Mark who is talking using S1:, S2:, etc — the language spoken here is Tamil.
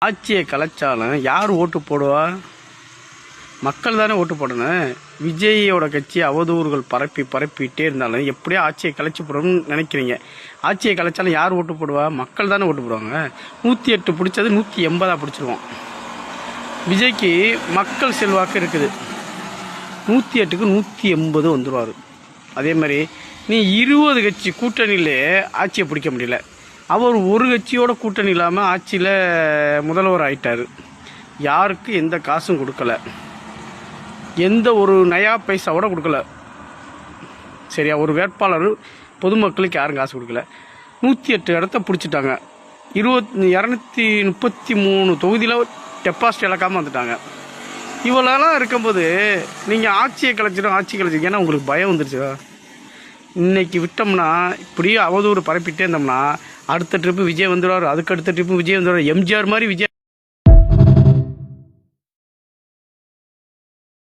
S1: ஆட்சியை கலைச்சாலும் யார் ஓட்டு போடுவா? மக்கள் தானே ஓட்டு போடணும். விஜயோட கட்சி அவதூறுகள் பரப்பிட்டே இருந்தாலும் எப்படியோ ஆட்சியை கலைச்சி போடணும்னு நினைக்கிறீங்க. ஆட்சியை கலைச்சாலும் யார் ஓட்டு போடுவா? மக்கள் தானே ஓட்டு போடுவாங்க. 108 பிடிச்சது 180 பிடிச்சிருவோம். விஜய்க்கு மக்கள் செல்வாக்கு இருக்குது. 108க்கு 180 வந்துடுவார். அதே மாதிரி நீ 20 கட்சி கூட்டணியிலே ஆட்சியை பிடிக்க முடியல. அவர் ஒரு கட்சியோட கூட்டணி இல்லாமல் ஆட்சியில் முதல்வர் ஆயிட்டார். யாருக்கு எந்த காசும் கொடுக்கல, எந்த ஒரு நயா பைசாவோட கொடுக்கல. சரியா? ஒரு வேட்பாளர் பொதுமக்களுக்கு யாரும் காசு கொடுக்கல. 108 இடத்த பிடிச்சிட்டாங்க. 233 தொகுதியில் டெபாசிட் இழக்காமல் வந்துட்டாங்க. இவ்வளோலாம் இருக்கும்போது நீங்கள் ஆட்சி கலைச்சிடும். ஏன்னா உங்களுக்கு பயம் வந்துருச்சு. இன்னைக்கு விட்டோம்னா இப்படியே அவதூறு பரப்பிட்டே இருந்தோம்னா அடுத்த ட்ரிப்பு விஜய் வந்துடுவார், அதுக்கு அடுத்த ட்ரிப்பு விஜய் வந்துடுவார். எம்ஜிஆர் மாதிரி விஜய்